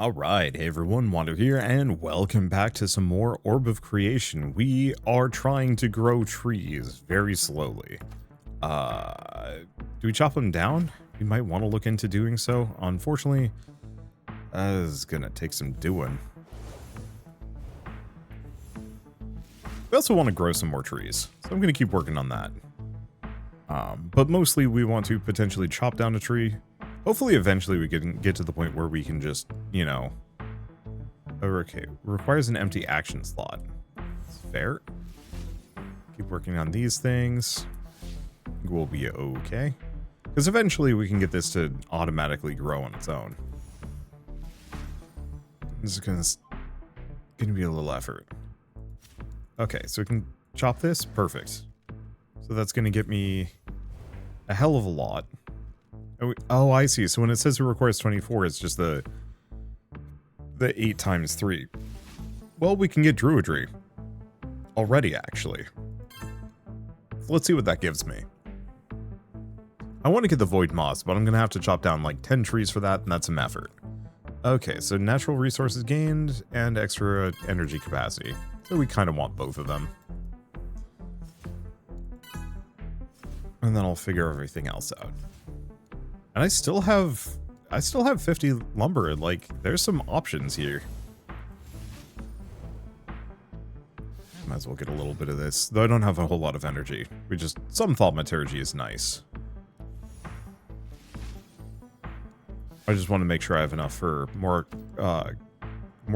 Alright, hey everyone, Wander here, and welcome back to some more Orb of Creation. We are trying to grow trees very slowly. Do we chop them down? We might want to look into doing so. Unfortunately, this is gonna take some doing. We also want to grow some more trees, so I'm gonna keep working on that. But mostly we want to potentially chop down a tree. Hopefully, eventually we can get to the point where we can just, you know... Okay, requires an empty action slot. It's fair. Keep working on these things. We'll be okay. Because eventually we can get this to automatically grow on its own. This is gonna be a little effort. Okay, so we can chop this. Perfect. So that's gonna get me a hell of a lot. Oh, I see. So when it says it requires 24, it's just the 8 times 3. Well, we can get druidry already, actually. So let's see what that gives me. I want to get the void moss, but I'm going to have to chop down like 10 trees for that, and that's some effort. Okay, so natural resources gained and extra energy capacity. So we kind of want both of them. And then I'll figure everything else out. And I still have 50 lumber. Like, there's some options here. Might as well get a little bit of this. Though I don't have a whole lot of energy. Some thaumaturgy is nice. I just want to make sure I have enough for more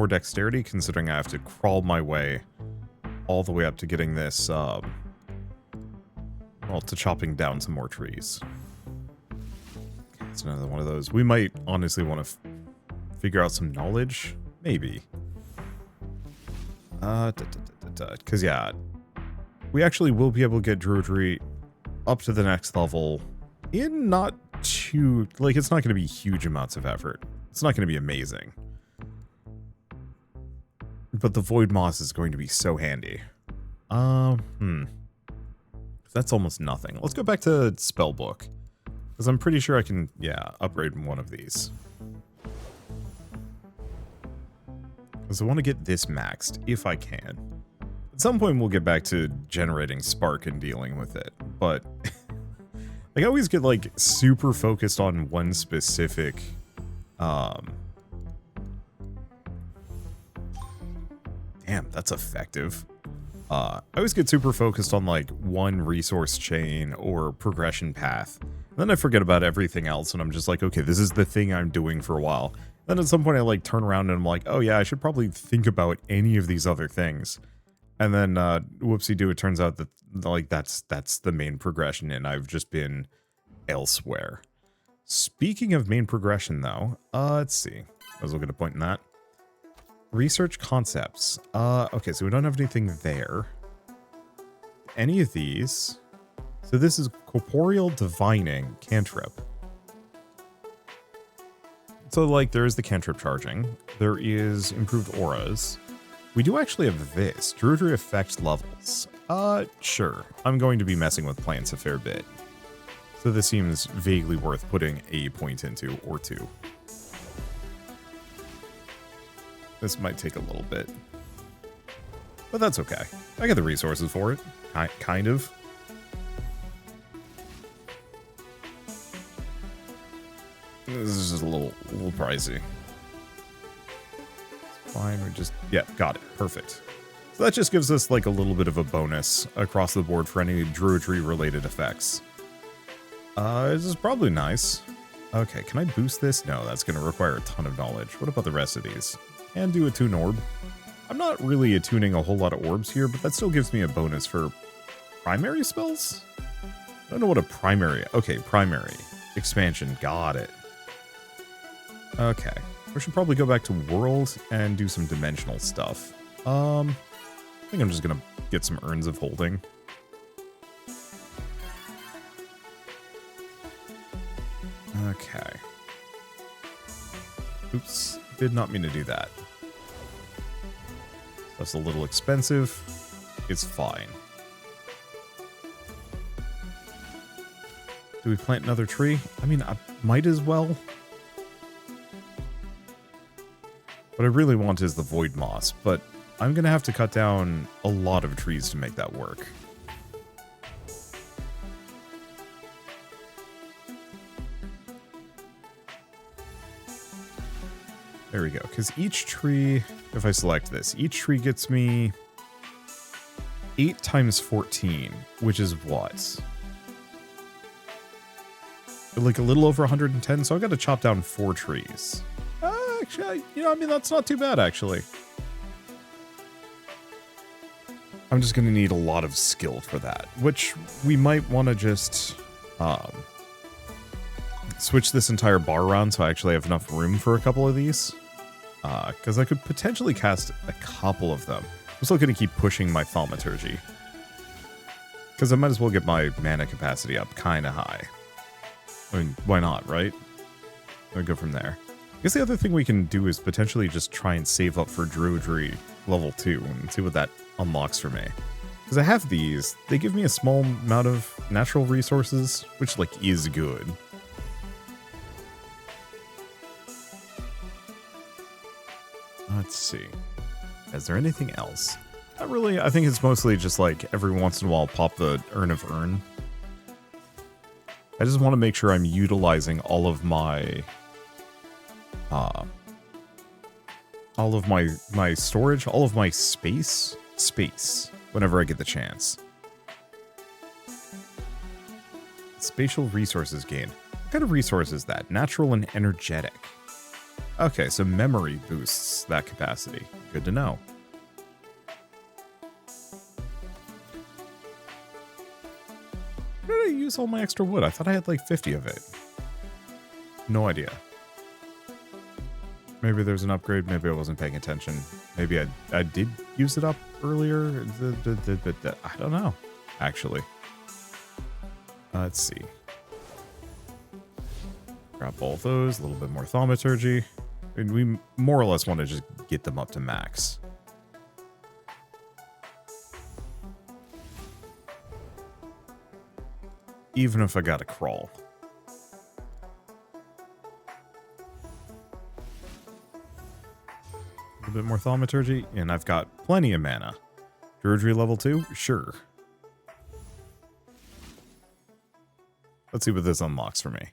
dexterity, considering I have to crawl my way all the way up to getting this, well, to chopping down some more trees. It's another one of those. We might honestly want to figure out some knowledge. Maybe. Because, yeah. We actually will be able to get druidry up to the next level in not too... Like, it's not going to be huge amounts of effort. It's not going to be amazing. But the void moss is going to be so handy. That's almost nothing. Let's go back to spellbook. Because I'm pretty sure I can, yeah, upgrade one of these. Because I want to get this maxed, if I can. At some point, we'll get back to generating spark and dealing with it. But I always get, like, super focused on one specific... Damn, that's effective. I always get super focused on, like, one resource chain or progression path. Then I forget about everything else, and I'm just like, okay, this is the thing I'm doing for a while. Then at some point I like turn around and I'm like, oh yeah, I should probably think about any of these other things. And then whoopsie-doo, it turns out that like that's the main progression, and I've just been elsewhere. Speaking of main progression though, let's see. I was looking at a point in that. Research concepts. Okay, so we don't have anything there. Any of these... So this is corporeal divining cantrip. So like there is the cantrip charging. There is improved auras. We do actually have this. Druidry effect levels. Sure. I'm going to be messing with plants a fair bit. So this seems vaguely worth putting a point into, or two. This might take a little bit. But that's okay. I got the resources for it. Kind of. This is just a little pricey. It's fine, we just... Yeah, got it. Perfect. So that just gives us, like, a little bit of a bonus across the board for any druidry-related effects. This is probably nice. Okay, can I boost this? No, that's going to require a ton of knowledge. What about the rest of these? Can do attune orb. I'm not really attuning a whole lot of orbs here, but that still gives me a bonus for primary spells? I don't know what a primary... Okay, primary. Expansion. Got it. Okay, we should probably go back to world and do some dimensional stuff. I think I'm just gonna get some urns of holding. Okay. Oops, did not mean to do that. That's a little expensive. It's fine. Do we plant another tree? I mean, I might as well. What I really want is the void moss, but I'm going to have to cut down a lot of trees to make that work. There we go, because each tree, if I select this, each tree gets me 8 times 14, which is what? Like a little over 110, so I've got to chop down 4 trees. Actually, you know, I mean, that's not too bad, actually. I'm just going to need a lot of skill for that, which we might want to just switch this entire bar around so I actually have enough room for a couple of these. Because I could potentially cast a couple of them. I'm still going to keep pushing my thaumaturgy. Because I might as well get my mana capacity up kind of high. I mean, why not, right? I'll go from there. I guess the other thing we can do is potentially just try and save up for druidry level 2 and see what that unlocks for me. Because I have these. They give me a small amount of natural resources, which, like, is good. Let's see. Is there anything else? Not really. I think it's mostly just like every once in a while pop the Urn of Urn. I just want to make sure I'm utilizing all of my storage, all of my space whenever I get the chance. Spatial resources gained. What kind of resource is that? Natural and energetic. Okay, so memory boosts that capacity. Good to know. Where did I use all my extra wood? I thought I had like 50 of it. No idea. Maybe there's an upgrade. Maybe I wasn't paying attention. Maybe I did use it up earlier. I don't know, actually. Let's see. Grab both those. A little bit more thaumaturgy. And we more or less want to just get them up to max. Even if I gotta crawl. A little bit more thaumaturgy, and I've got plenty of mana. Druidry level 2? Sure. Let's see what this unlocks for me.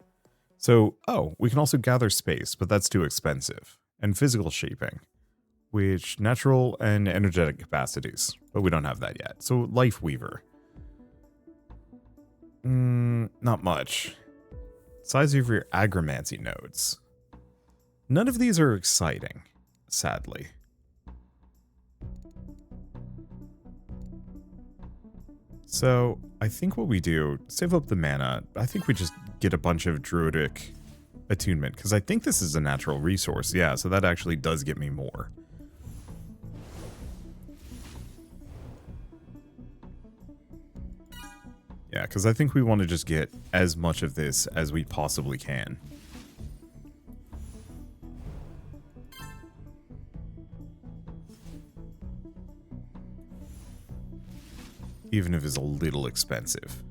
So, oh, we can also gather space, but that's too expensive. And physical shaping, which natural and energetic capacities, but we don't have that yet. So, Life Weaver. Not much. Size of your agromancy nodes. None of these are exciting, sadly. So, I think what we do, save up the mana. I think we just get a bunch of druidic attunement, because I think this is a natural resource. Yeah, so that actually does get me more. Yeah, because I think we want to just get as much of this as we possibly can. Even if it's a little expensive.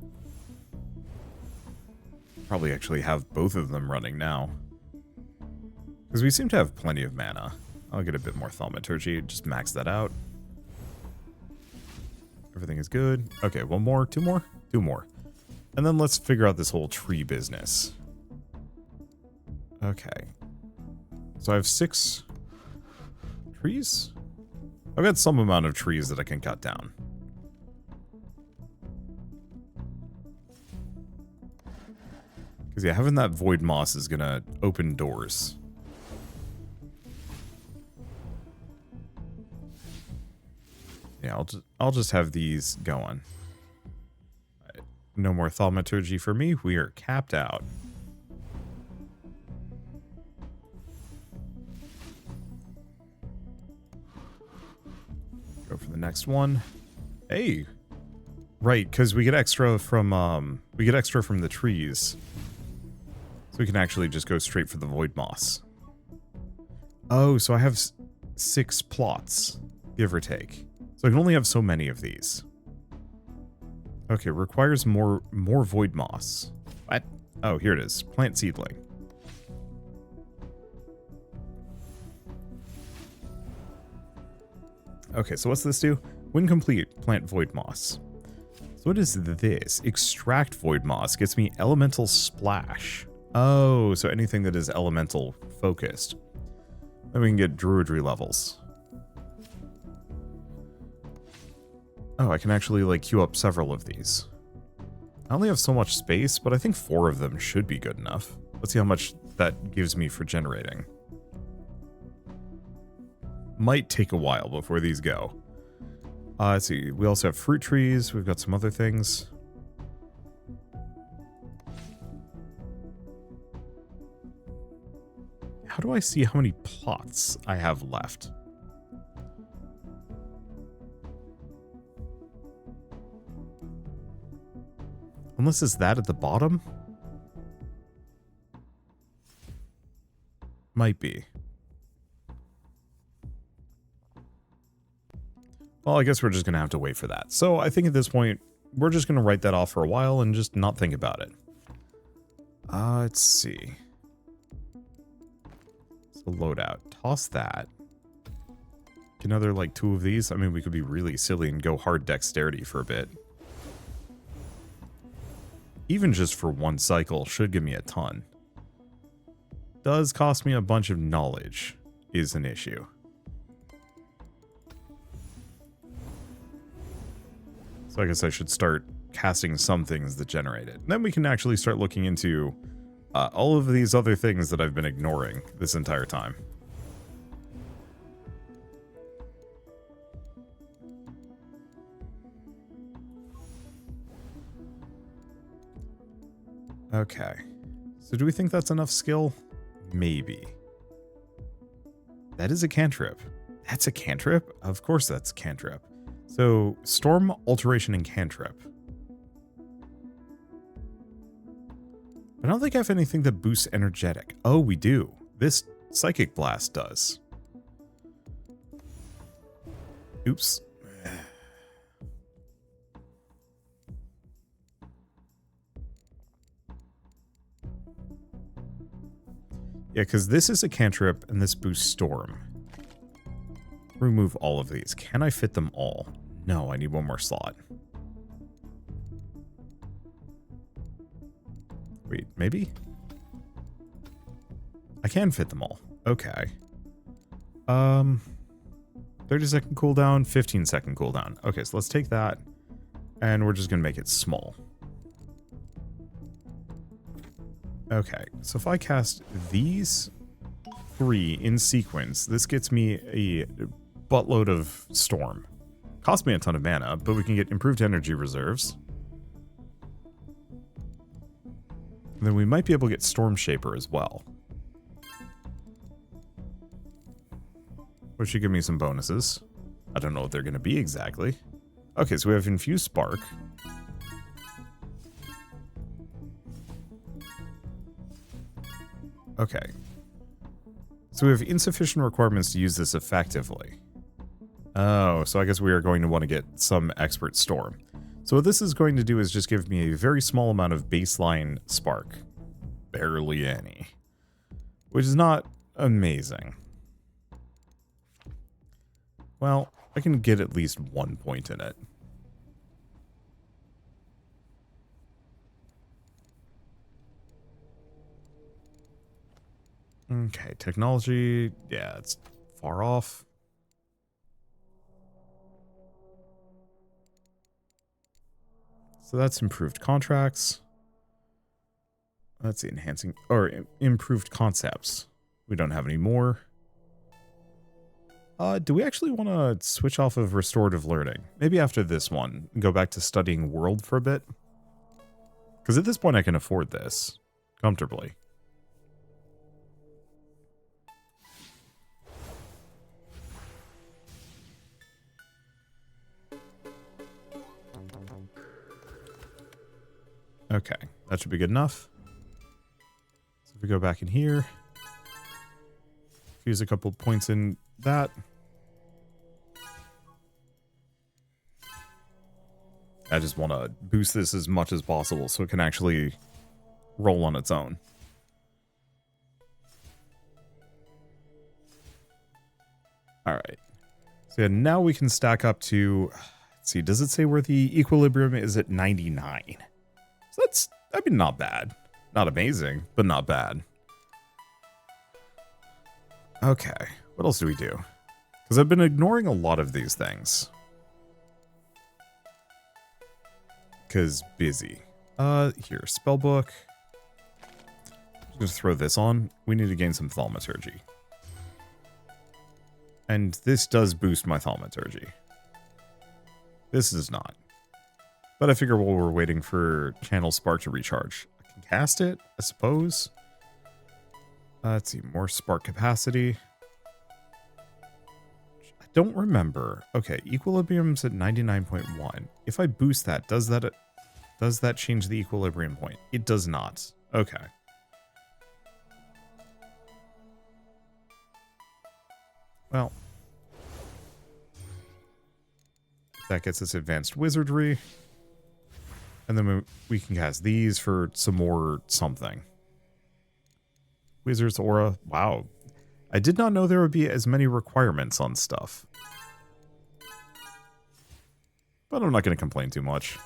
Probably actually have both of them running now. Because we seem to have plenty of mana. I'll get a bit more thaumaturgy, just max that out. Everything is good. Okay, one more, two more? Two more. And then let's figure out this whole tree business. Okay. So I have 6 trees? I've got some amount of trees that I can cut down. Because yeah, having that void moss is gonna open doors. Yeah, I'll just have these going. Right. No more thaumaturgy for me. We are capped out. Go for the next one. Hey, right, because we get extra from the trees. So we can actually just go straight for the void moss. Oh, so I have 6 plots, give or take. So I can only have so many of these. Okay, requires more void moss. What? Oh, here it is. Plant seedling. Okay, so what's this do? When complete, plant void moss. So what is this? Extract void moss gets me elemental splash. Oh, so anything that is elemental focused. Then we can get druidry levels. Oh, I can actually like queue up several of these. I only have so much space, but I think 4 of them should be good enough. Let's see how much that gives me for generating. Might take a while before these go. Let's see. We also have fruit trees. We've got some other things. How do I see how many plots I have left? Unless it's that at the bottom? Might be. Well, I guess we're just going to have to wait for that. So I think at this point, we're just going to write that off for a while and just not think about it. Let's see. So loadout. Toss that. Get another, like, 2 of these. I mean, we could be really silly and go hard dexterity for a bit. Even just for 1 cycle should give me a ton. Does cost me a bunch of knowledge is an issue. So I guess I should start casting some things that generate it. Then we can actually start looking into all of these other things that I've been ignoring this entire time. Okay. So do we think that's enough skill? Maybe. That is a cantrip. That's a cantrip? Of course that's a cantrip. So, Storm, Alteration, and Cantrip. I don't think I have anything that boosts Energetic. Oh, we do. This Psychic Blast does. Oops. Yeah, because this is a cantrip, and this boosts Storm. Remove all of these. Can I fit them all? No, I need 1 more slot. Wait, maybe? I can fit them all. Okay. 30-second cooldown, 15-second cooldown. Okay, so let's take that, and we're just going to make it small. Okay, so if I cast these 3 in sequence, this gets me a buttload of Storm. Cost me a ton of mana, but we can get improved energy reserves. And then we might be able to get Storm Shaper as well. Which should give me some bonuses. I don't know what they're going to be exactly. Okay, so we have Infused Spark. Okay. So we have insufficient requirements to use this effectively. Oh, so I guess we are going to want to get some Expert Storm. So what this is going to do is just give me a very small amount of baseline spark. Barely any. Which is not amazing. Well, I can get at least 1 point in it. Okay, technology, yeah, it's far off. So that's improved contracts. Let's see, enhancing, or improved concepts. We don't have any more. Do we actually want to switch off of restorative learning? Maybe after this one, and go back to studying world for a bit? Because at this point I can afford this comfortably. Okay, that should be good enough. So if we go back in here, fuse a couple points in that. I just want to boost this as much as possible so it can actually roll on its own. Alright. So yeah, now we can stack up to, let's see, does it say where the equilibrium is at 99? So that's, I mean, not bad. Not amazing, but not bad. Okay, what else do we do? Because I've been ignoring a lot of these things. Because busy. Here, spellbook. I'm just throw this on. We need to gain some thaumaturgy. And this does boost my thaumaturgy. This does not. But I figure while we're waiting for Channel Spark to recharge, I can cast it, I suppose. Let's see, more spark capacity. I don't remember. Okay, equilibrium's at 99.1. If I boost that, does that change the equilibrium point? It does not. Okay. Well, that gets us advanced wizardry. And then we can cast these for some more something. Wizard's Aura. Wow. I did not know there would be as many requirements on stuff. But I'm not going to complain too much.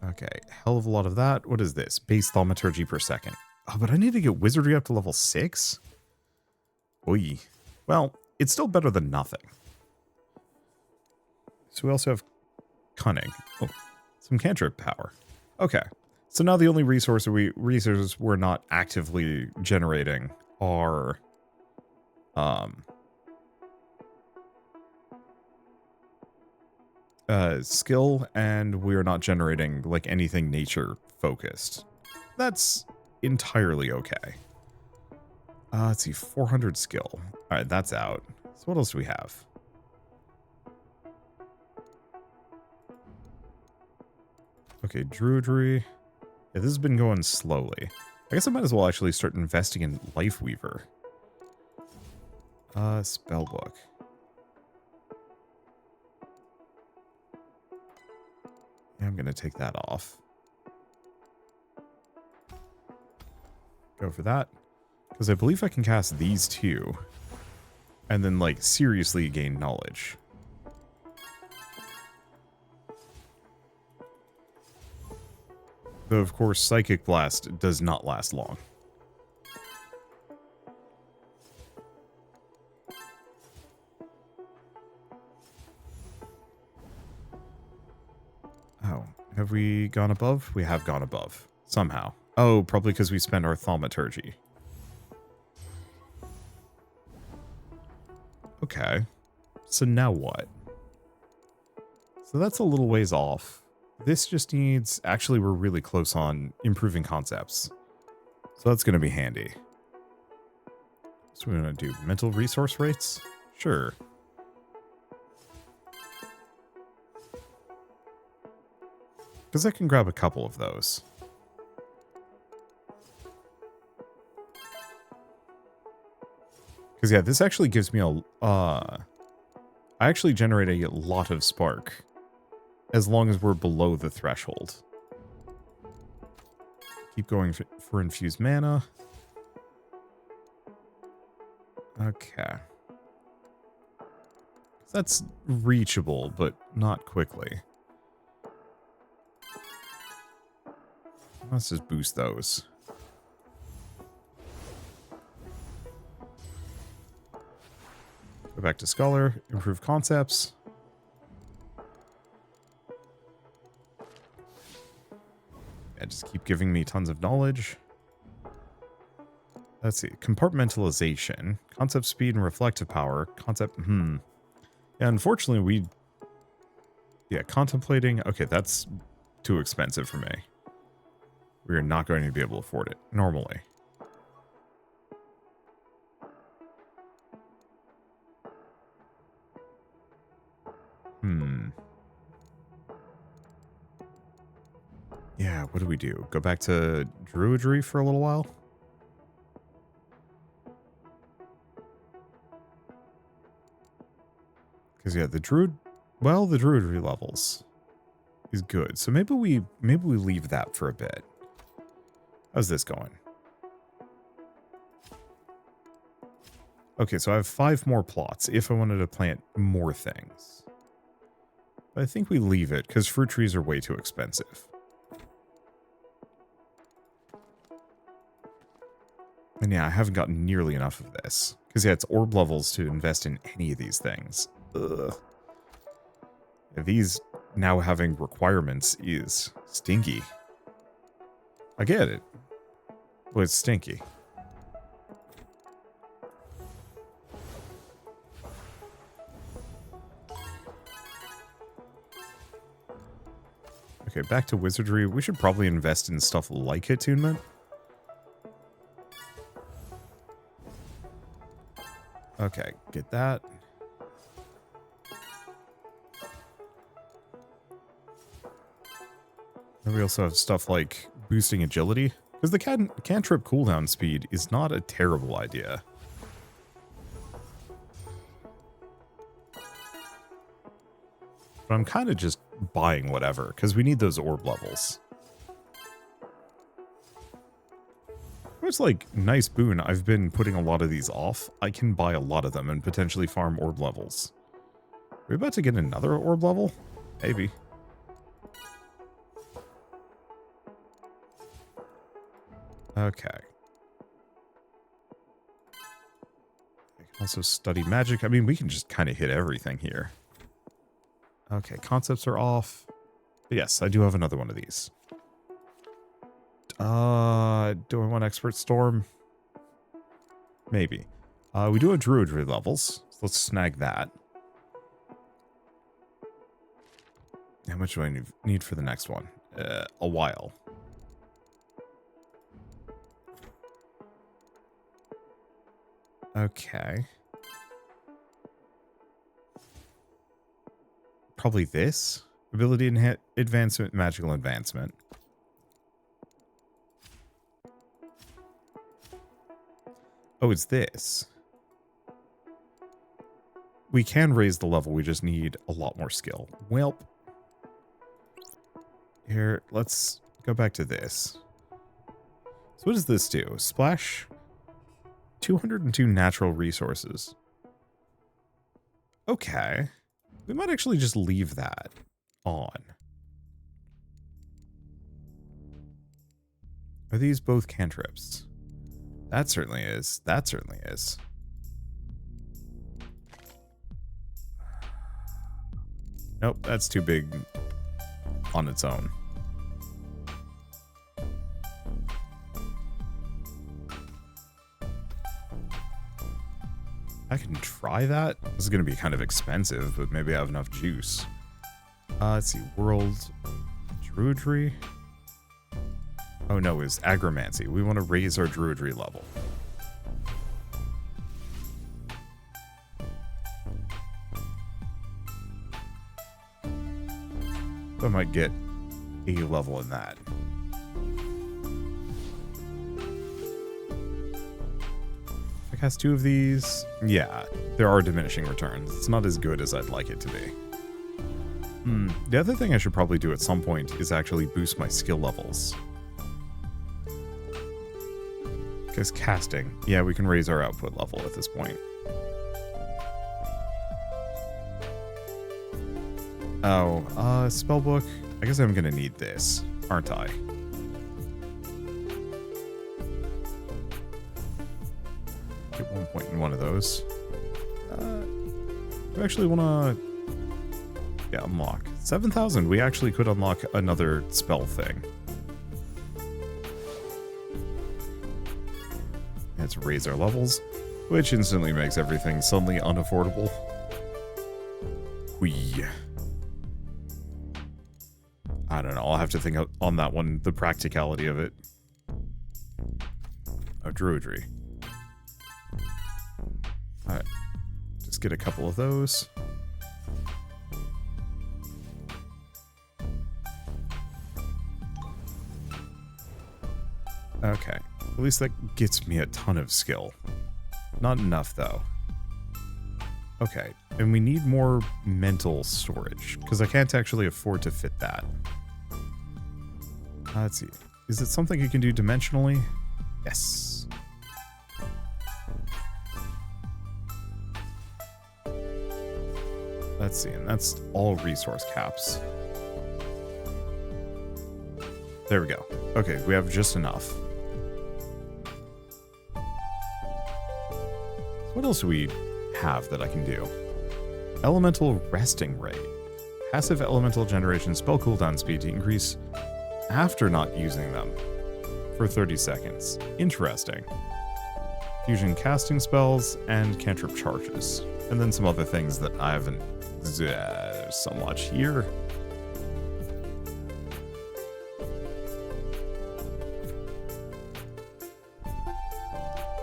Okay, hell of a lot of that. What is this? Base thaumaturgy per second. Oh, but I need to get wizardry up to level 6? Oy. Well, it's still better than nothing. So we also have cunning. Oh, some cantrip power. Okay. So now the only resources we're not actively generating are skill, and we are not generating like anything nature focused. That's entirely okay. Let's see, 400 skill. All right, that's out. So what else do we have? Okay, druidry. Yeah, this has been going slowly. I guess I might as well actually start investing in Lifeweaver. Spellbook. Yeah, I'm going to take that off. Go for that. Because I believe I can cast these two. And then, like, seriously gain knowledge. Though, of course, Psychic Blast does not last long. Oh, have we gone above? We have gone above. Somehow. Oh, probably because we spent our thaumaturgy. Okay. So now what? So that's a little ways off. This just needs... Actually, we're really close on improving concepts. So that's going to be handy. So we're going to do mental resource rates? Sure. Because I can grab a couple of those. Because, yeah, this actually gives me a... I actually generate a lot of spark. As long as we're below the threshold. Keep going for infused mana. Okay. That's reachable, but not quickly. Let's just boost those. Go back to Scholar, improve concepts. Yeah, just keep giving me tons of knowledge. Let's see. Compartmentalization. Concept speed and reflective power. Concept, Yeah, unfortunately, Yeah, contemplating. Okay, that's too expensive for me. We are not going to be able to afford it, normally. Yeah, what do we do? Go back to druidry for a little while? Because, yeah, the druidry levels is good. So maybe we leave that for a bit. How's this going? Okay, so I have 5 more plots if I wanted to plant more things. But I think we leave it, because fruit trees are way too expensive. And yeah, I haven't gotten nearly enough of this. Because yeah, it's orb levels to invest in any of these things. Ugh. These now having requirements is stinky. I get it. But it's stinky. Okay, back to Wizardry. We should probably invest in stuff like attunement. Okay, get that. And we also have stuff like boosting agility. Because the cantrip cooldown speed is not a terrible idea. But I'm kind of just buying whatever, because we need those orb levels. It's like, nice boon, I've been putting a lot of these off. I can buy a lot of them and potentially farm orb levels. Are we about to get another orb level? Maybe. Okay. I can also study magic. I mean, we can just kind of hit everything here. Okay, concepts are off. But yes, I do have another one of these. Do I want Expert Storm? Maybe. We do have druidry levels, so let's snag that. How much do I need for the next one? A while. Okay. Probably this. Ability advancement, magical advancement. Oh, it's this. We can raise the level, we just need a lot more skill. Welp. Here, let's go back to this. So what does this do? Splash 202 natural resources. Okay. We might actually just leave that on. Are these both cantrips? That certainly is. That certainly is. Nope, that's too big on its own. I can try that. This is going to be kind of expensive, but maybe I have enough juice. Let's see. World druidry. Oh no, it's agromancy. We want to raise our druidry level. I might get a level in that. If I cast 2 of these, yeah, there are diminishing returns. It's not as good as I'd like it to be. The other thing I should probably do at some point is actually boost my skill levels. Because casting, yeah, we can raise our output level at this point. Oh, spellbook. I guess I'm gonna need this, aren't I? Get 1 point in one of those. Do I actually wanna... Yeah, unlock. 7,000, we actually could unlock another spell thing. Let's raise our levels, which instantly makes everything suddenly unaffordable. Whee. I don't know, I'll have to think on that one, the practicality of it. Oh, druidry. Alright, just get a couple of those. Okay, at least that gets me a ton of skill. Not enough, though. Okay, and we need more mental storage, because I can't actually afford to fit that. Let's see. Is it something you can do dimensionally? Yes. Let's see, and that's all resource caps. There we go. Okay, we have just enough. What else do we have that I can do? Elemental Resting Ray. Passive elemental generation spell cooldown speed to increase after not using them for 30 seconds. Interesting. Fusion casting spells and cantrip charges. And then some other things that I haven't so much here.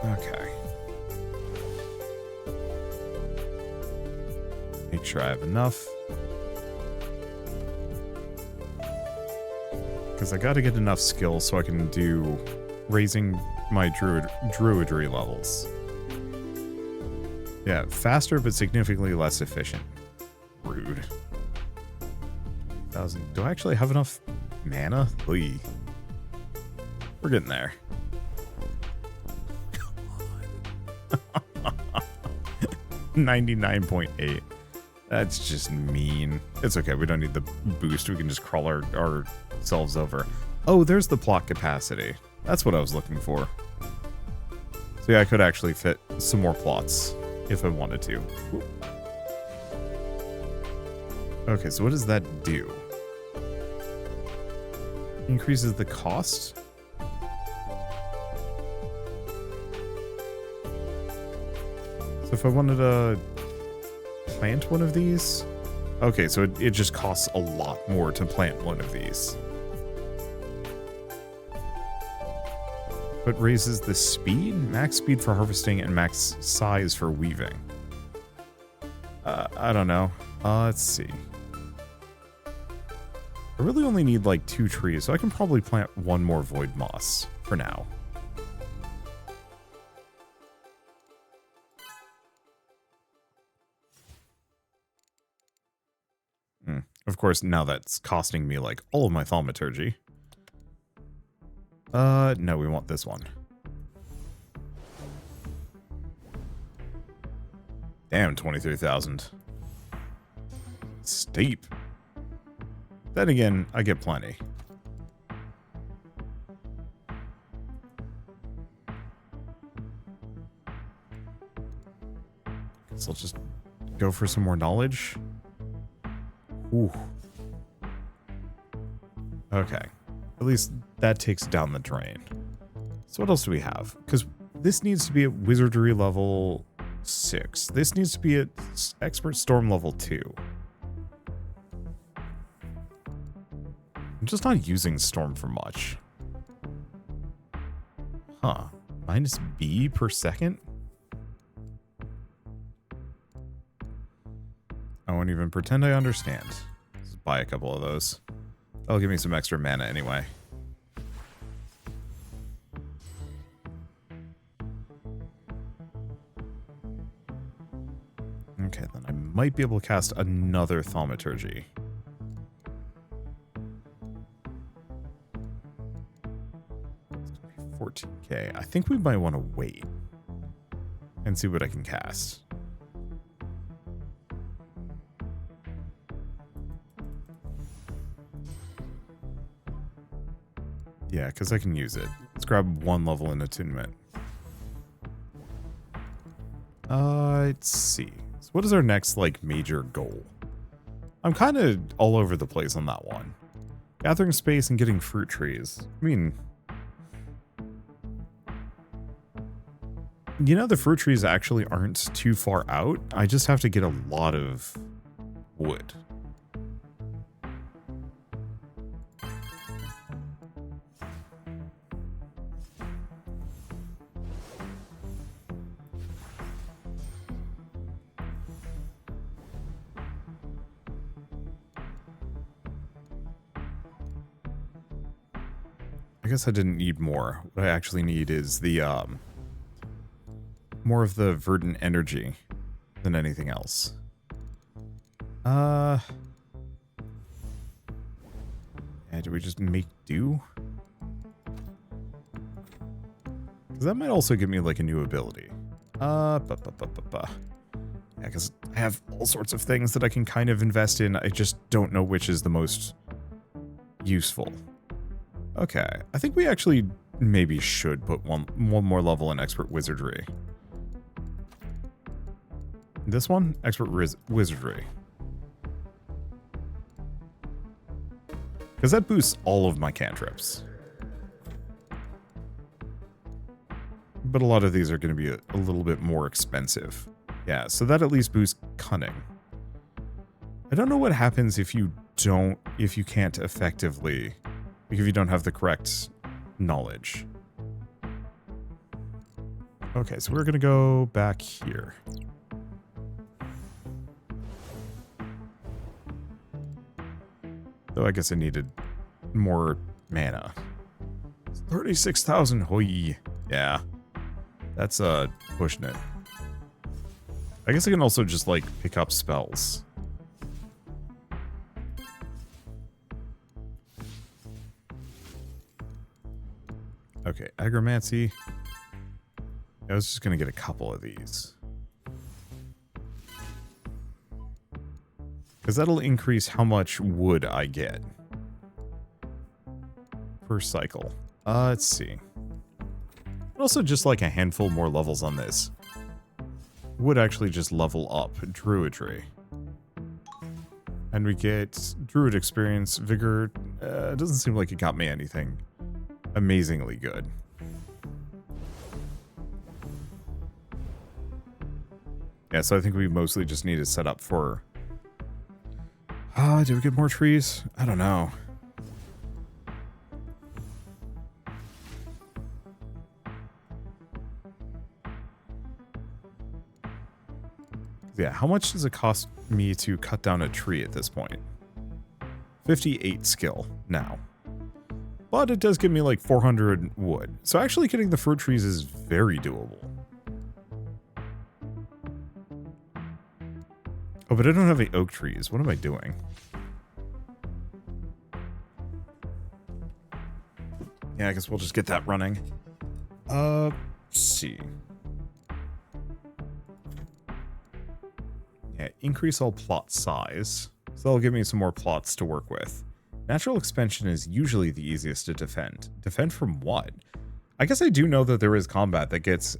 Okay. Make sure I have enough. Because I gotta get enough skill so I can do raising my druidry levels. Yeah, faster but significantly less efficient. Rude. 1,000. Do I actually have enough mana? Lee. We're getting there. Come on. 99.8. That's just mean. It's okay. We don't need the boost. We can just crawl ourselves over. Oh, there's the plot capacity. That's what I was looking for. So yeah, I could actually fit some more plots if I wanted to. Ooh. Okay, so what does that do? Increases the cost? So if I wanted to plant one of these? Okay, so it just costs a lot more to plant one of these. But raises the speed? Max speed for harvesting and max size for weaving. I don't know. Let's see. I really only need like 2 trees, so I can probably plant one more void moss for now. Of course, now that's costing me like all of my thaumaturgy. No, we want this one. Damn, 23,000. Steep. Then again, I get plenty. Guess I'll just go for some more knowledge. Ooh. Okay. At least that takes down the drain. So what else do we have? Because this needs to be at Wizardry level 6. This needs to be at Expert Storm level 2. I'm just not using Storm for much. Huh. Minus B per second? I won't even pretend I understand. Let's buy a couple of those. That'll give me some extra mana anyway. Okay, then I might be able to cast another thaumaturgy. It's gonna be 14k. I think we might want to wait and see what I can cast. Yeah, because I can use it. Let's grab one level in attunement. Let's see. So what is our next, like, major goal? I'm kind of all over the place on that one. Gathering space and getting fruit trees. I mean, you know, the fruit trees actually aren't too far out. I just have to get a lot of wood. I guess I didn't need more. What I actually need is the, more of the verdant energy than anything else. Yeah, do we just make do? Because that might also give me, like, a new ability. Yeah, because I have all sorts of things that I can kind of invest in. I just don't know which is the most useful. Okay, I think we actually maybe should put one more level in expert wizardry. This one, expert wizardry. Because that boosts all of my cantrips. But a lot of these are going to be a little bit more expensive. Yeah, so that at least boosts cunning. I don't know what happens if you can't effectively, like if you don't have the correct knowledge. Okay, so we're going to go back here. Though I guess I needed more mana. 36,000, hoi. Yeah. That's, pushing it. I guess I can also just, like, pick up spells. Okay, agromancy. I was just gonna get a couple of these. Because that'll increase how much wood I get per cycle. Let's see. Also just like a handful more levels on this would actually just level up druidry. And we get druid experience, vigor. It doesn't seem like it got me anything amazingly good. Yeah, so I think we mostly just need to set up for... do we get more trees? I don't know. Yeah, how much does it cost me to cut down a tree at this point? 58 skill now. But it does give me like 400 wood. So actually getting the fruit trees is very doable. Oh, but I don't have any oak trees. What am I doing? Yeah, I guess we'll just get that running. Let's see. Yeah, increase all plot size. So that'll give me some more plots to work with. Natural expansion is usually the easiest to defend. Defend from what? I guess I do know that there is combat that gets,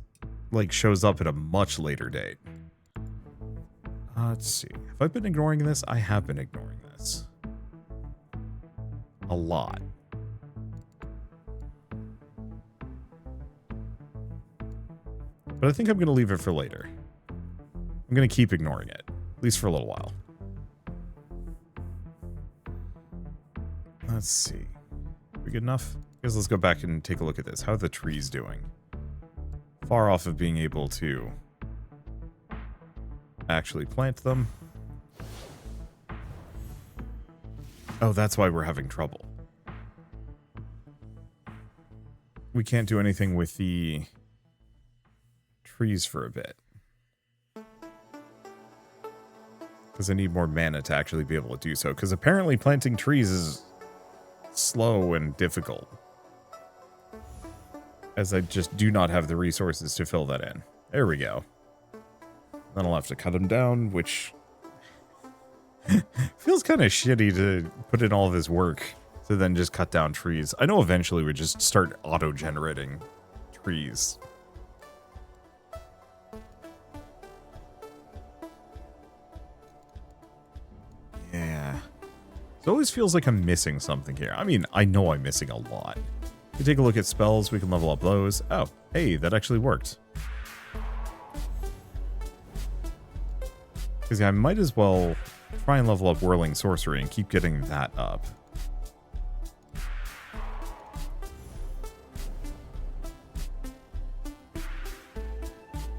like, shows up at a much later date. Let's see. Have I been ignoring this? I have been ignoring this. A lot. But I think I'm going to leave it for later. I'm going to keep ignoring it. At least for a little while. Let's see. We good enough? I guess let's go back and take a look at this. How are the trees doing? Far off of being able to actually plant them. Oh, that's why we're having trouble. We can't do anything with the trees for a bit. Because I need more mana to actually be able to do so. Because apparently planting trees is slow and difficult. As I just do not have the resources to fill that in. There we go. Then I'll have to cut them down, which feels kind of shitty to put in all this work to then just cut down trees. I know eventually we just start auto-generating trees. Yeah. It always feels like I'm missing something here. I mean, I know I'm missing a lot. We take a look at spells, we can level up those. Oh, hey, that actually worked. Because yeah, I might as well try and level up Whirling Sorcery and keep getting that up.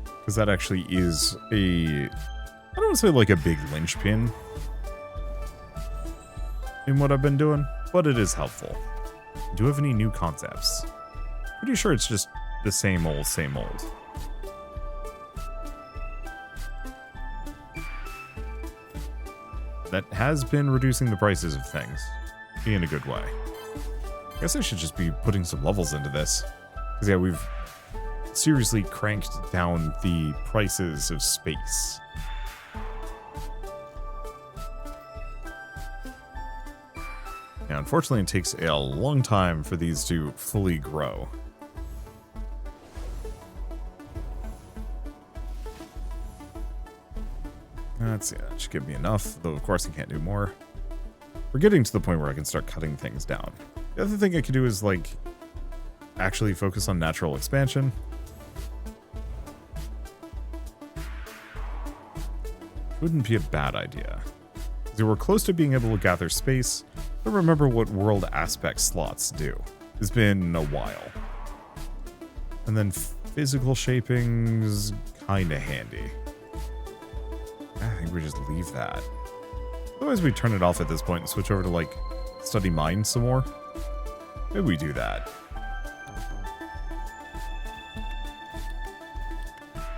Because that actually is a... I don't want to say like a big linchpin in what I've been doing, but it is helpful. Do you have any new concepts? Pretty sure it's just the same old, same old. That has been reducing the prices of things in a good way. I guess I should just be putting some levels into this. Because yeah, we've seriously cranked down the prices of space. Yeah, unfortunately, it takes a long time for these to fully grow. Let's see, that should give me enough, though of course I can't do more. We're getting to the point where I can start cutting things down. The other thing I could do is, like, actually focus on natural expansion. Wouldn't be a bad idea. So we're close to being able to gather space, but remember what world aspect slots do. It's been a while. And then physical shaping's kinda handy. I think we just leave that. Otherwise we turn it off at this point and switch over to, like, study mind some more. Maybe we do that.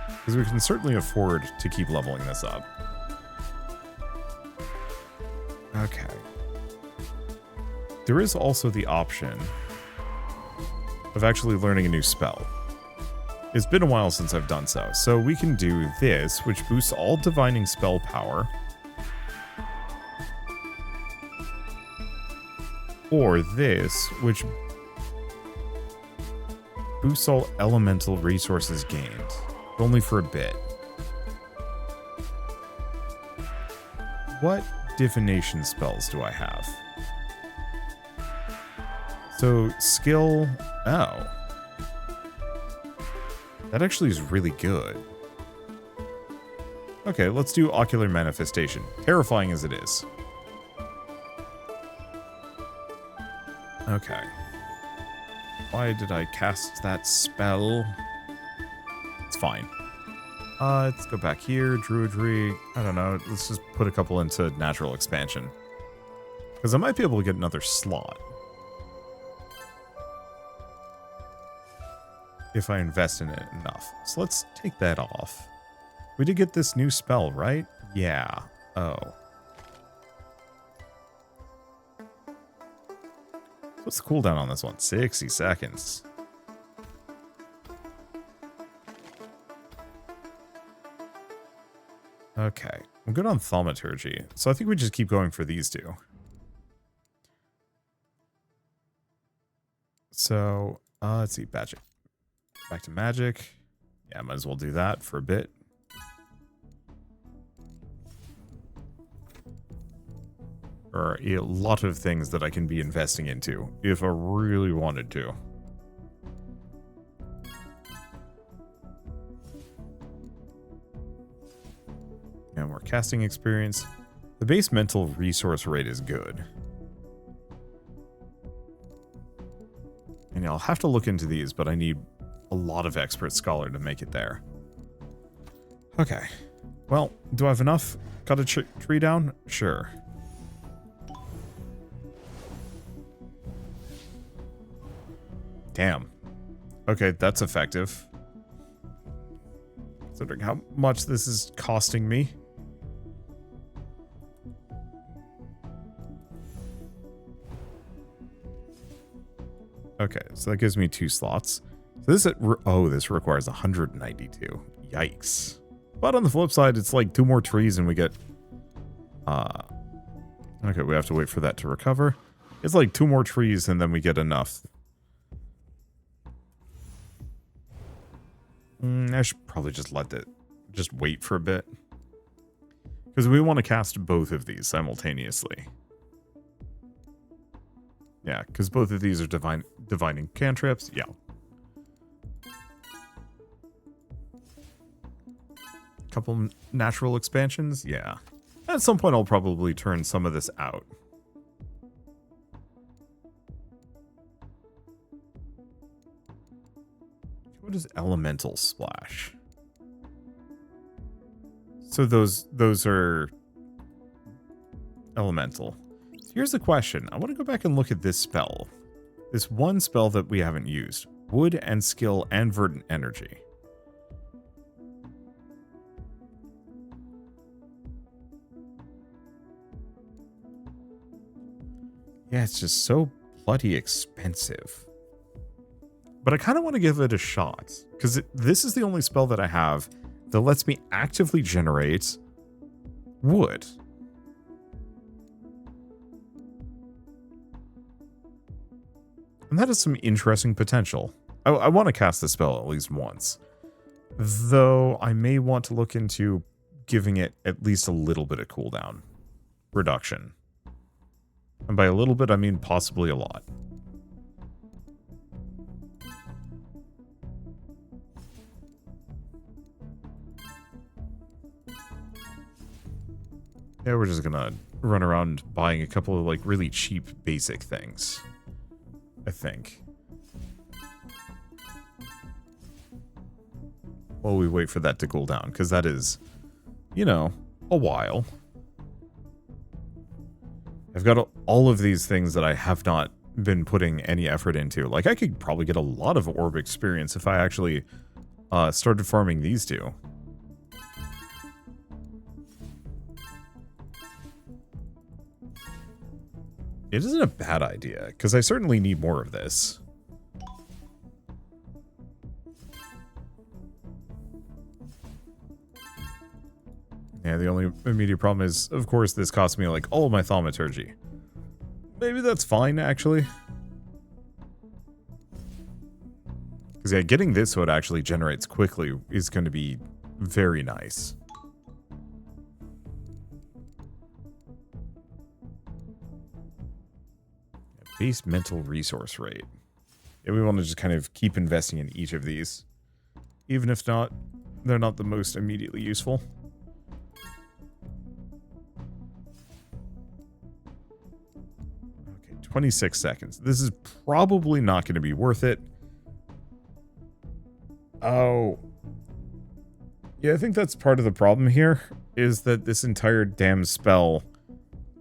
Because we can certainly afford to keep leveling this up. Okay. There is also the option of actually learning a new spell. It's been a while since I've done so. So we can do this, which boosts all divining spell power. Or this, which boosts all elemental resources gained. But only for a bit. What divination spells do I have? So, skill... Oh. That actually is really good. Okay, let's do ocular manifestation. Terrifying as it is. Okay. Why did I cast that spell? It's fine. Let's go back here. Druidry. I don't know. Let's just put a couple into natural expansion. Because I might be able to get another slot. If I invest in it enough. So let's take that off. We did get this new spell, right? Yeah. Oh. What's the cooldown on this one? 60 seconds. Okay. I'm good on thaumaturgy. So I think we just keep going for these two. So, let's see. Magic. Back to magic. Yeah, might as well do that for a bit. There are a lot of things that I can be investing into if I really wanted to. Yeah, more casting experience. The base mental resource rate is good. And I'll have to look into these, but I need a lot of expert scholar to make it there. Okay. Well, do I have enough? Cut a tree down? Sure. Damn. Okay, that's effective. Considering how much this is costing me. Okay, so that gives me 2 slots. So this this requires 192. Yikes. But on the flip side, it's like 2 more trees and we get... Okay, we have to wait for that to recover. It's like 2 more trees and then we get enough. I should probably just just wait for a bit. Because we want to cast both of these simultaneously. Yeah, because both of these are divining cantrips. Yeah. Couple natural expansions. Yeah. At some point, I'll probably turn some of this out. What is elemental splash? So those are elemental. Here's the question. I want to go back and look at this spell. This one spell that we haven't used. Wood and skill and verdant energy. Yeah, it's just so bloody expensive. But I kind of want to give it a shot. Because this is the only spell that I have that lets me actively generate wood. And that has some interesting potential. I want to cast the spell at least once. Though I may want to look into giving it at least a little bit of cooldown reduction. And by a little bit, I mean possibly a lot. Yeah, we're just gonna run around buying a couple of, like, really cheap basic things, I think. While we wait for that to cool down, because that is, you know, a while. I've got all of these things that I have not been putting any effort into. Like, I could probably get a lot of orb experience if I actually started farming these two. It isn't a bad idea, because I certainly need more of this. Yeah, the only immediate problem is, of course, this cost me, like, all of my thaumaturgy. Maybe that's fine, actually. Because, yeah, getting this so it actually generates quickly is going to be very nice. Base mental resource rate. Yeah, we want to just kind of keep investing in each of these. Even if they're not the most immediately useful. Okay, 26 seconds. This is probably not going to be worth it. Oh. Yeah, I think that's part of the problem here, is that this entire damn spell,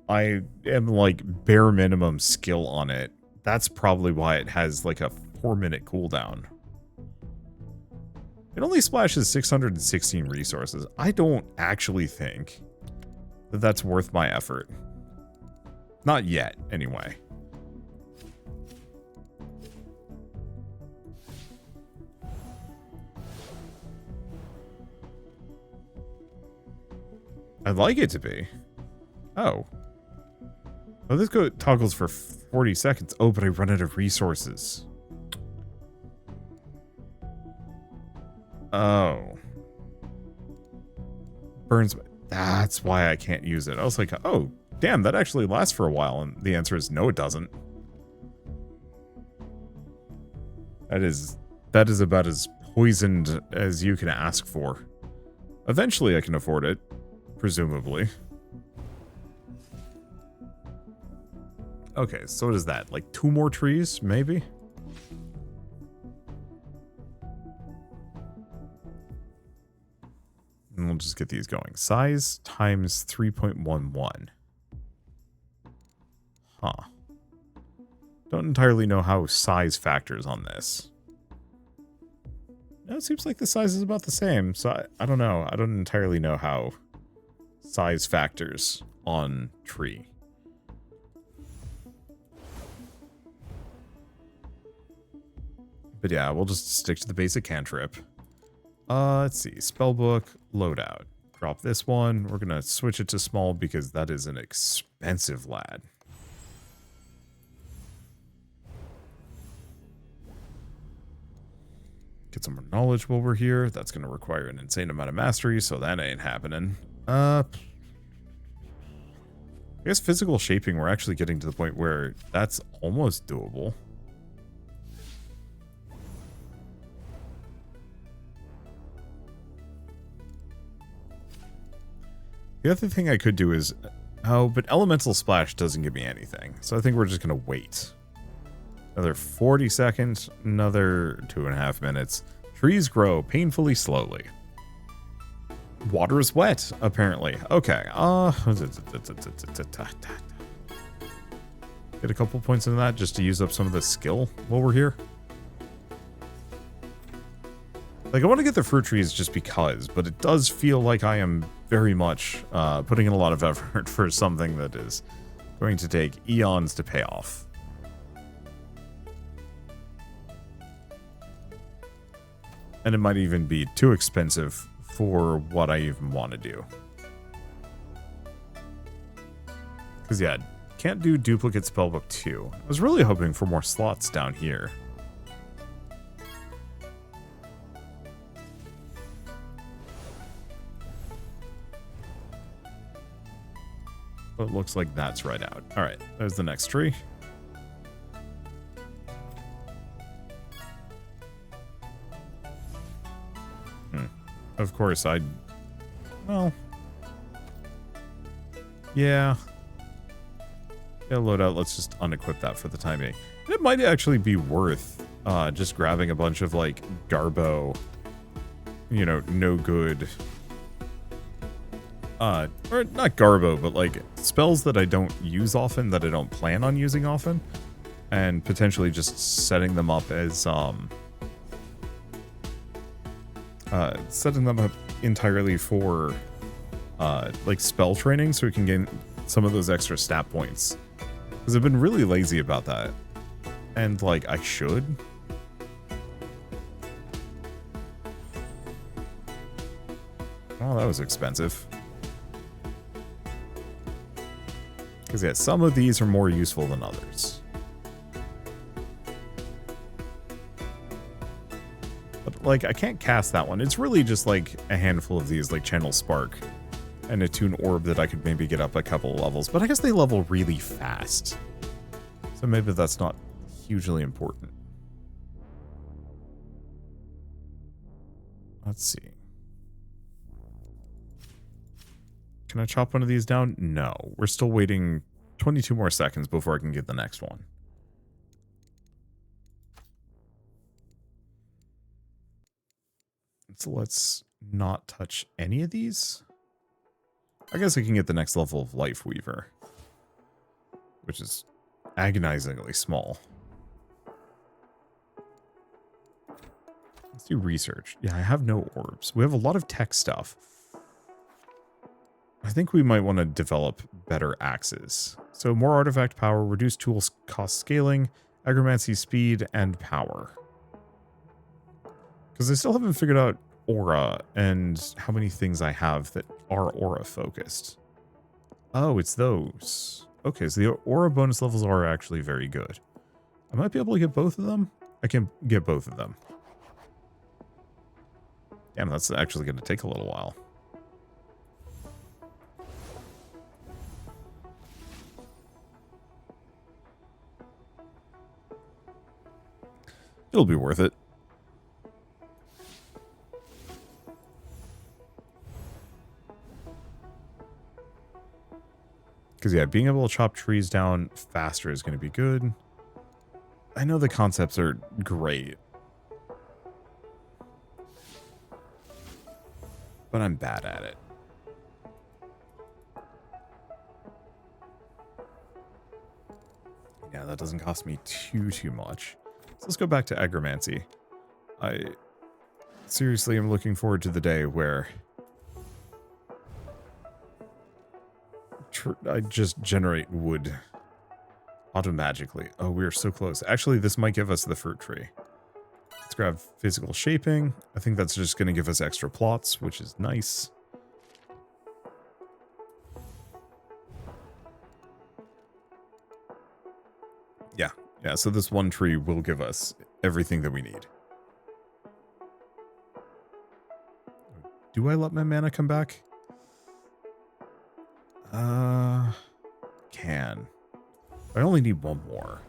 I am, like, bare minimum skill on it. That's probably why it has, like, a 4-minute cooldown. It only splashes 616 resources. I don't actually think that that's worth my effort. Not yet, anyway. I'd like it to be. Oh. Oh, this toggles for 40 seconds. Oh, but I run out of resources. Oh. Burns. That's why I can't use it. I was like, oh, damn, that actually lasts for a while. And the answer is no, it doesn't. That is about as poisoned as you can ask for. Eventually I can afford it. Presumably. Okay, so what is that? Like 2 more trees, maybe? And we'll just get these going. Size times 3.11. Huh. Don't entirely know how size factors on this. No, it seems like the size is about the same, so I don't know. I don't entirely know how size factors on tree. But yeah, we'll just stick to the basic cantrip. Let's see. Spellbook, loadout. Drop this one. We're going to switch it to small because that is an expensive lad. Get some more knowledge while we're here. That's going to require an insane amount of mastery, so that ain't happening. I guess physical shaping, we're actually getting to the point where that's almost doable. The other thing I could do is... Oh, but Elemental Splash doesn't give me anything. So I think we're just going to wait. Another 40 seconds. Another 2.5 minutes. Trees grow painfully slowly. Water is wet, apparently. Okay. Get a couple points in that just to use up some of the skill while we're here. Like, I want to get the fruit trees just because, but it does feel like I am very much putting in a lot of effort for something that is going to take eons to pay off. And it might even be too expensive for what I even want to do. Because, yeah, Can't do duplicate spellbook 2. I was really hoping for more slots down here. But it looks like that's right out. Alright, there's the next tree. Of course, well... Yeah. Yeah, loadout, let's just unequip that for the time being. It might actually be worth just grabbing a bunch of, like, Garbo, you know, no good... or not Garbo, but, like, spells that I don't use often, that I don't plan on using often, and potentially just setting them up as, setting them up entirely for, like, spell training, so we can gain some of those extra stat points. Because I've been really lazy about that. And, like, I should. Oh, that was expensive. Because, yeah, some of these are more useful than others. But, like, I can't cast that one. It's really just, like, a handful of these, like, Channel Spark and Attune Orb that I could maybe get up a couple of levels. But I guess they level really fast. So maybe that's not hugely important. Let's see. Can I chop one of these down? No. We're still waiting 22 more seconds before I can get the next one. So let's not touch any of these. I guess I can get the next level of Life Weaver, which is agonizingly small. Let's do research. Yeah, I have no orbs. We have a lot of tech stuff. I think we might want to develop better axes. So more artifact power, reduced tools cost scaling, agromancy speed, and power. Because I still haven't figured out aura and how many things I have that are aura focused. Oh, it's those. Okay, so the aura bonus levels are actually very good. I might be able to get both of them. I can get both of them. Damn, that's actually going to take a little while. It'll be worth it. Because, yeah, being able to chop trees down faster is going to be good. I know the concepts are great. But I'm bad at it. Yeah, that doesn't cost me too much. So let's go back to agromancy. I seriously am looking forward to the day where I just generate wood automagically. Oh, we are so close. Actually, this might give us the fruit tree. Let's grab physical shaping. I think that's just going to give us extra plots, which is nice. Yeah, so this one tree will give us everything that we need. Do I let my mana come back? Can. I only need one more.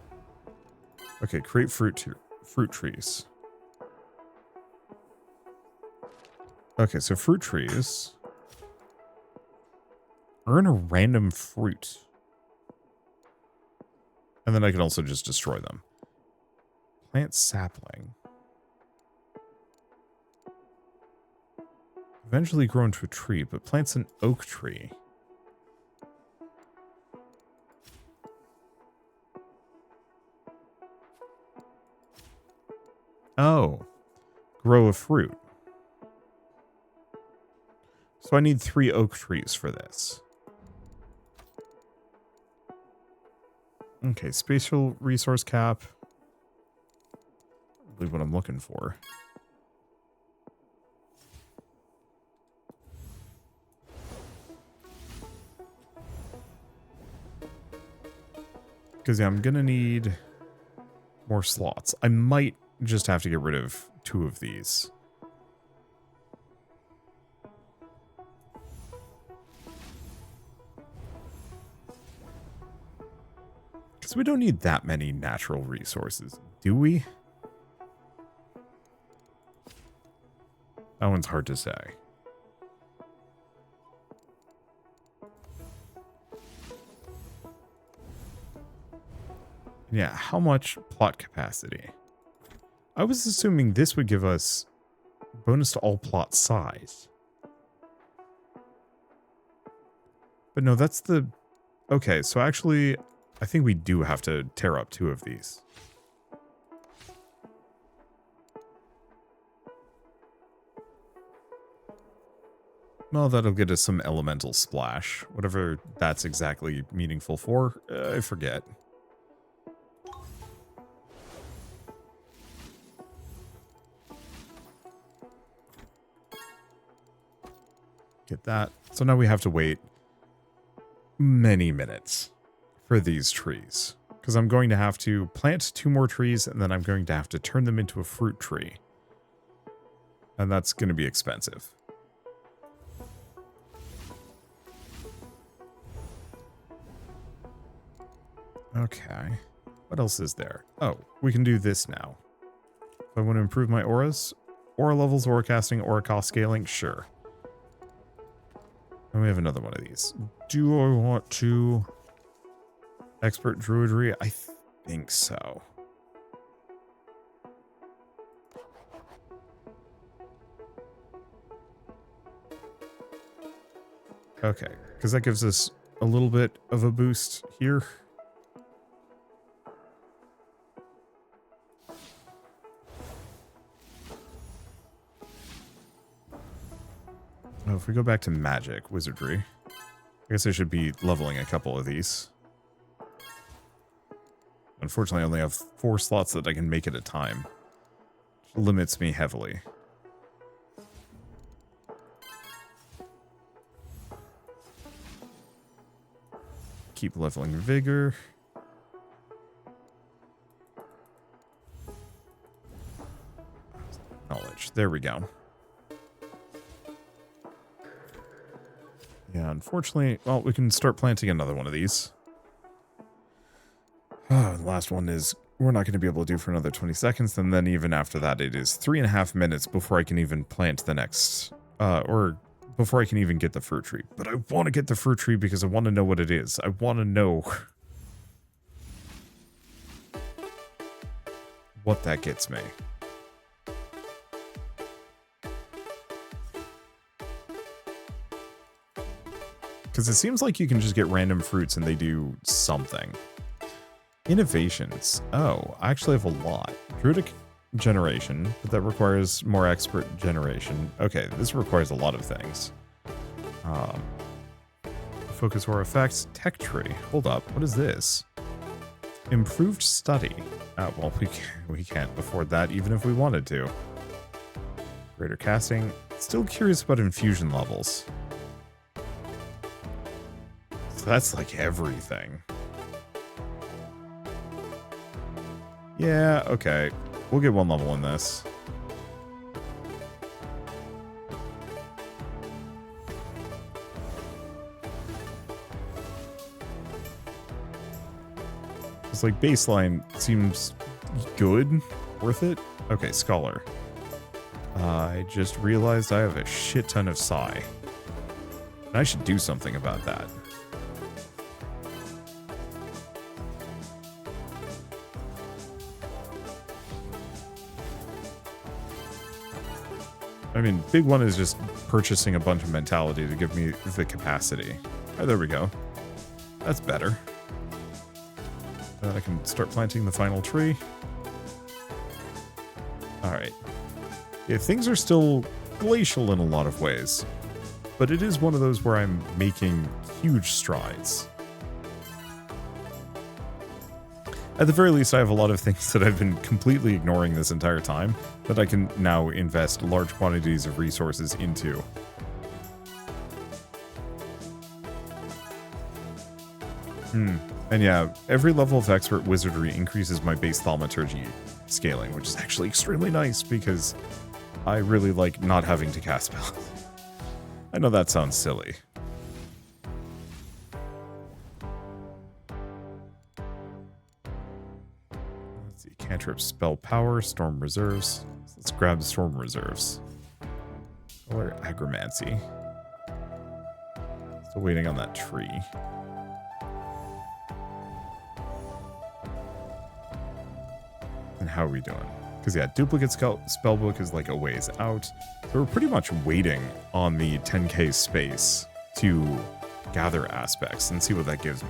Okay, create fruit trees. Okay, so fruit trees earn a random fruit. And then I can also just destroy them. Plant sapling. Eventually grow into a tree, but plants an oak tree. Oh. Grow a fruit. So I need 3 oak trees for this. Okay, spatial resource cap. Really what I'm looking for. Because yeah, I'm going to need more slots. I might just have to get rid of 2 of these. Because we don't need that many natural resources, do we? That one's hard to say. Yeah, how much plot capacity? I was assuming this would give us bonus to all plot size. But no, that's the... Okay, so actually, I think we do have to tear up 2 of these. Well, that'll get us some elemental splash. Whatever that's exactly meaningful for, I forget. Get that. So now we have to wait many minutes for these trees. Because I'm going to have to plant 2 more trees, and then I'm going to have to turn them into a fruit tree. And that's going to be expensive. Okay. What else is there? Oh, we can do this now. If I want to improve my auras, aura levels, aura casting, aura cost scaling, sure. And we have another one of these. Do I want to expert druidry? I think so. Okay, because that gives us a little bit of a boost here. Oh, if we go back to magic, wizardry, I guess I should be leveling a couple of these. Unfortunately, I only have 4 slots that I can make at a time, which limits me heavily. Keep leveling vigor. Knowledge. There we go. Yeah, unfortunately, well, we can start planting another one of these. The last one is we're not going to be able to do for another 20 seconds, and then even after that, it is 3.5 minutes before I can even plant the next, or before I can even get the fruit tree. But I want to get the fruit tree because I want to know what it is. I want to know what that gets me. Because it seems like you can just get random fruits and they do something. Innovations. Oh, I actually have a lot. Druidic generation, but that requires more expert generation. Okay, this requires a lot of things. Focus or effects. Tech tree. Hold up. What is this? Improved study. Well, we can't afford that even if we wanted to. Greater casting. Still curious about infusion levels. That's like everything. Yeah, okay. We'll get 1 level in this. It's like baseline seems good, worth it. Okay, scholar. I just realized I have a shit ton of psi. And I should do something about that. I mean, big one is just purchasing a bunch of mentality to give me the capacity. Oh, there we go. That's better. Then I can start planting the final tree. Alright. Yeah, things are still glacial in a lot of ways. But it is one of those where I'm making huge strides. At the very least, I have a lot of things that I've been completely ignoring this entire time that I can now invest large quantities of resources into. And yeah, every level of expert wizardry increases my base thaumaturgy scaling, which is actually extremely nice because I really like not having to cast spells. I know that sounds silly. Let's see, cantrip spell power, storm reserves. Let's grab storm reserves. Color agromancy. Still waiting on that tree. And how are we doing? Because yeah, duplicate spellbook is like a ways out. So we're pretty much waiting on the 10k space to gather aspects and see what that gives me.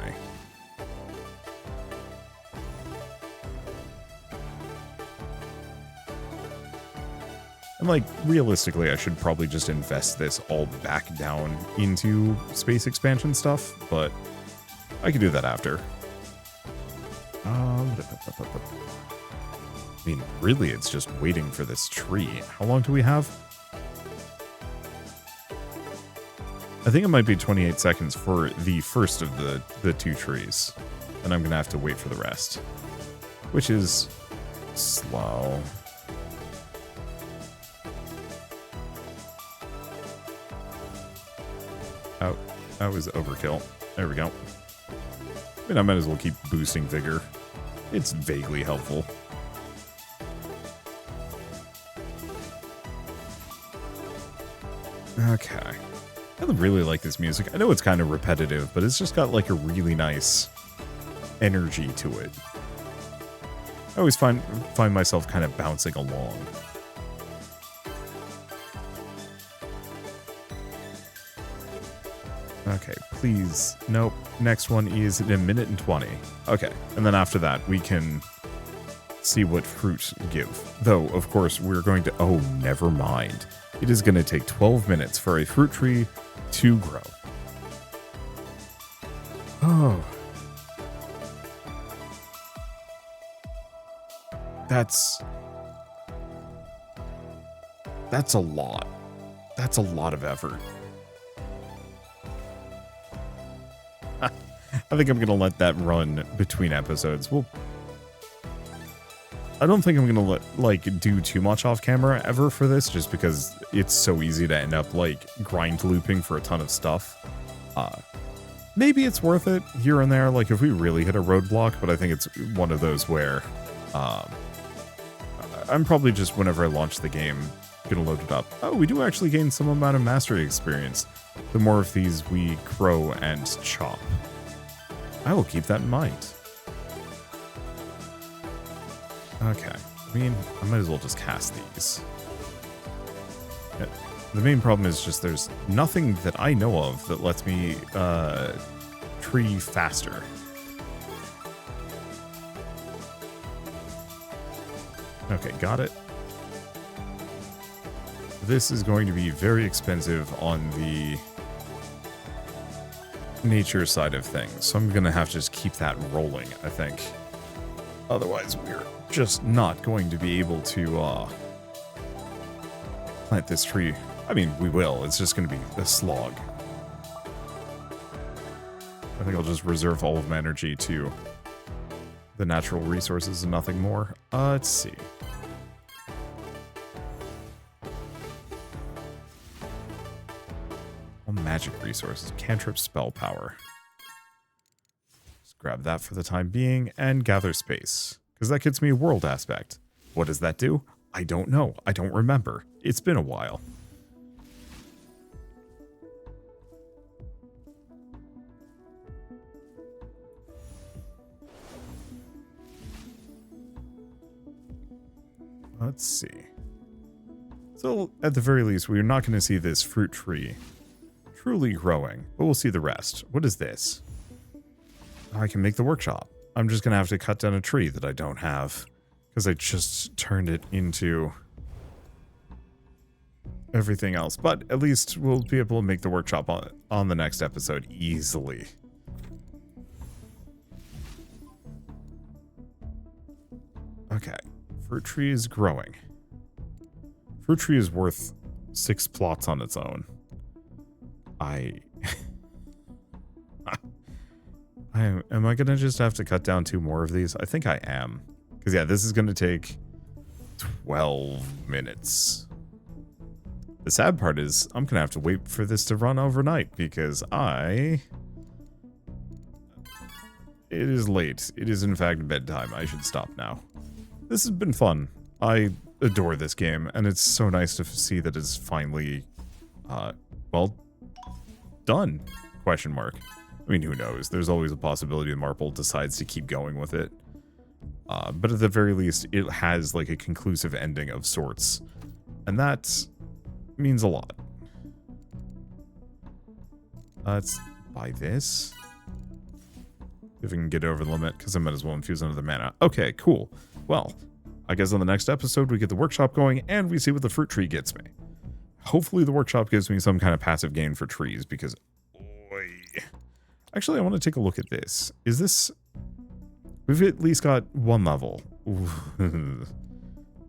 And like, realistically, I should probably just invest this all back down into space expansion stuff, but I can do that after. I mean, really, it's just waiting for this tree. How long do we have? I think it might be 28 seconds for the first of the two trees. And I'm going to have to wait for the rest. Which is slow. Oh, that was overkill. There we go. I mean, I might as well keep boosting vigor. It's vaguely helpful. Okay. I really like this music. I know it's kind of repetitive, but it's just got like a really nice energy to it. I always find myself kind of bouncing along. Okay, please. Nope. Next one is in 1 minute and 20. Okay, and then after that, we can see what fruit give. Though, of course, we're going to... Oh, never mind. It is going to take 12 minutes for a fruit tree to grow. Oh. That's a lot. That's a lot of effort. I think I'm going to let that run between episodes. Well, I don't think I'm going to do too much off camera ever for this, just because it's so easy to end up like grind looping for a ton of stuff. Maybe it's worth it here and there, like if we really hit a roadblock, but I think it's one of those where I'm probably just, whenever I launch the game, going to load it up. Oh, we do actually gain some amount of mastery experience. The more of these we crow and chop. I will keep that in mind. Okay. I mean, I might as well just cast these. Yeah. The main problem is just there's nothing that I know of that lets me tree faster. Okay, got it. This is going to be very expensive on the nature side of things, so I'm going to have to just keep that rolling, I think. Otherwise, we're just not going to be able to plant this tree. I mean, we will. It's just going to be a slog. I think I'll just reserve all of my energy to the natural resources and nothing more. Let's see. All magic resources. Cantrip spell power. Just grab that for the time being and gather space, because that gets me a world aspect. What does that do? I don't know. I don't remember. It's been a while. Let's see. So, at the very least, we're not going to see this fruit tree truly growing, but we'll see the rest. What is this? I can make the workshop. I'm just going to have to cut down a tree that I don't have, because I just turned it into everything else. But at least we'll be able to make the workshop on the next episode easily. Okay. Fruit tree is growing. Fruit tree is worth 6 plots on its own. Am I going to just have to cut down 2 more of these? I think I am. Because, yeah, this is going to take 12 minutes. The sad part is I'm going to have to wait for this to run overnight because it is late. It is, in fact, bedtime. I should stop now. This has been fun. I adore this game, and it's so nice to see that it's finally, well, done, question mark. I mean, who knows? There's always a possibility that Marple decides to keep going with it. But at the very least, it has, like, a conclusive ending of sorts. And that means a lot. Let's buy this. If we can get over the limit, because I might as well infuse another mana. Okay, cool. Well, I guess on the next episode, we get the workshop going, and we see what the fruit tree gets me. Hopefully the workshop gives me some kind of passive gain for trees, because... Oy. Actually, I want to take a look at this. Is this... We've at least got 1 level. That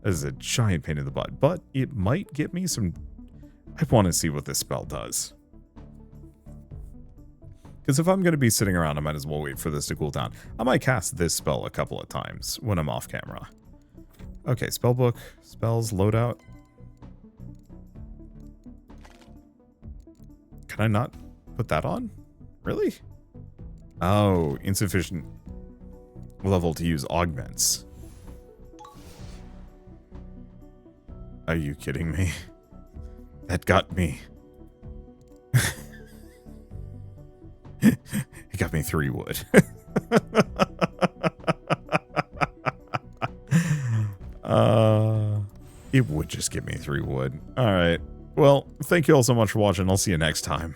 is a giant pain in the butt, but it might get me some... I want to see what this spell does. Because if I'm going to be sitting around, I might as well wait for this to cool down. I might cast this spell a couple of times when I'm off camera. Okay, spellbook, spells, loadout. Can I not put that on? Really? Oh, insufficient level to use augments. Are you kidding me? That got me. It got me 3 wood. It would just give me 3 wood. Alright. Well, thank you all so much for watching. I'll see you next time.